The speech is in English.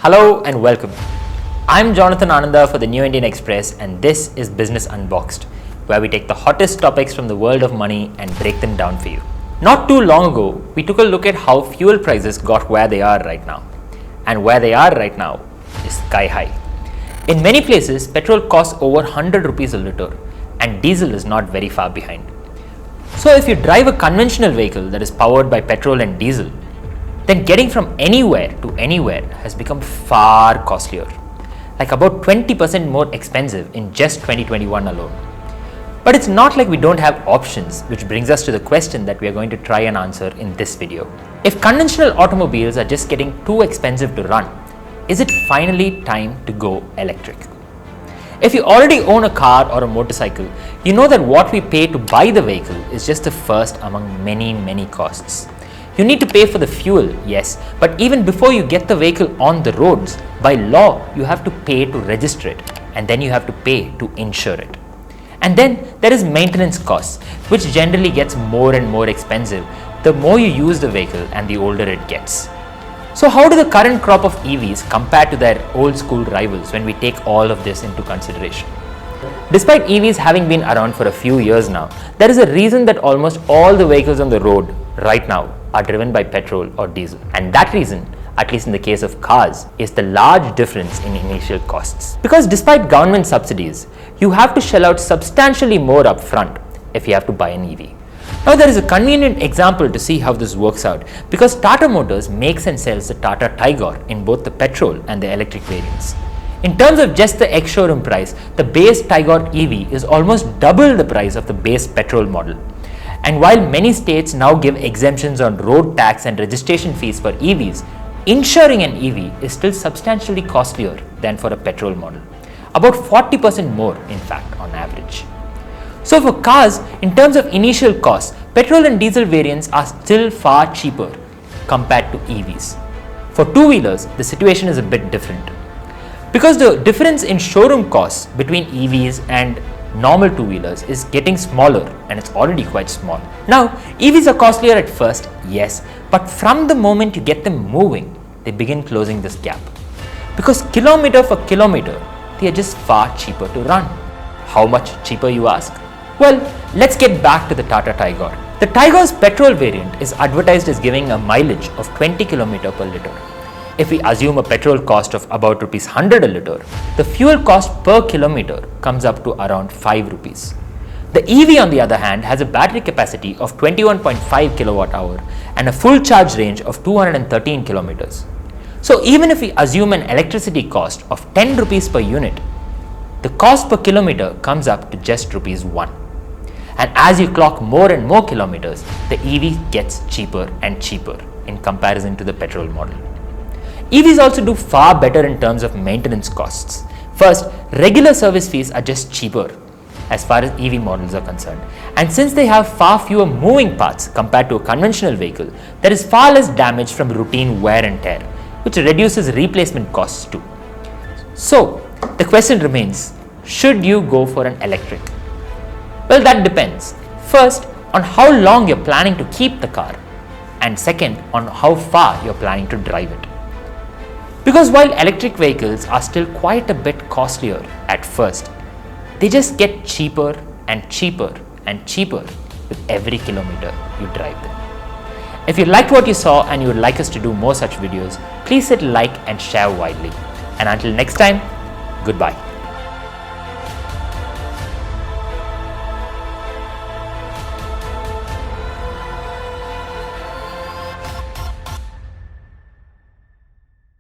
Hello and welcome. I'm Jonathan Ananda for the New Indian Express, and this is Business Unboxed, where we take the hottest topics from the world of money and break them down for you. Not too long ago, we took a look at how fuel prices got where they are right now. And where they are right now is sky high. In many places, petrol costs over 100 rupees a litre, and diesel is not very far behind. So if you drive a conventional vehicle that is powered by petrol and diesel, then getting from anywhere to anywhere has become far costlier, like about 20% more expensive in just 2021 alone. But it's not like we don't have options, which brings us to the question that we are going to try and answer in this video. If conventional automobiles are just getting too expensive to run, is it finally time to go electric? If you already own a car or a motorcycle, you know that what we pay to buy the vehicle is just the first among many costs. You need to pay for the fuel, yes, but even before you get the vehicle on the roads, by law, you have to pay to register it, and then you have to pay to insure it. And then there is maintenance costs, which generally gets more and more expensive the more you use the vehicle and the older it gets. So how do the current crop of EVs compare to their old school rivals when we take all of this into consideration? Despite EVs having been around for a few years now, there is a reason that almost all the vehicles on the road right now are driven by petrol or diesel. And that reason, at least in the case of cars, is the large difference in initial costs. Because despite government subsidies, you have to shell out substantially more upfront if you have to buy an EV. Now there is a convenient example to see how this works out, because Tata Motors makes and sells the Tata Tigor in both the petrol and the electric variants. In terms of just the ex-showroom price, the base Tigor EV is almost double the price of the base petrol model. And while many states now give exemptions on road tax and registration fees for EVs, insuring an EV is still substantially costlier than for a petrol model. About 40% more, in fact, on average. So for cars, in terms of initial costs, petrol and diesel variants are still far cheaper compared to EVs. For two-wheelers, the situation is a bit different. Because the difference in showroom costs between EVs and normal two-wheelers is getting smaller, and it's already quite small. Now, EVs are costlier at first, yes, but from the moment you get them moving, they begin closing this gap. Because kilometer for kilometer, they are just far cheaper to run. How much cheaper, you ask? Well, let's get back to the Tata Tigor. The Tigor's petrol variant is advertised as giving a mileage of 20 km per litre. If we assume a petrol cost of about Rs 100 a litre, the fuel cost per kilometer comes up to around 5 rupees. The EV, on the other hand, has a battery capacity of 21.5 kilowatt hour and a full charge range of 213 kilometers. So even if we assume an electricity cost of 10 rupees per unit, the cost per kilometer comes up to just Rs 1. And as you clock more and more kilometers, the EV gets cheaper and cheaper in comparison to the petrol model. EVs also do far better in terms of maintenance costs. First, regular service fees are just cheaper as far as EV models are concerned. And since they have far fewer moving parts compared to a conventional vehicle, there is far less damage from routine wear and tear, which reduces replacement costs too. So, the question remains, should you go for an electric? Well, that depends. First, on how long you're planning to keep the car, and second, on how far you're planning to drive it. Because while electric vehicles are still quite a bit costlier at first, they just get cheaper and cheaper and cheaper with every kilometer you drive them. If you liked what you saw and you would like us to do more such videos, please hit like and share widely. And until next time, goodbye.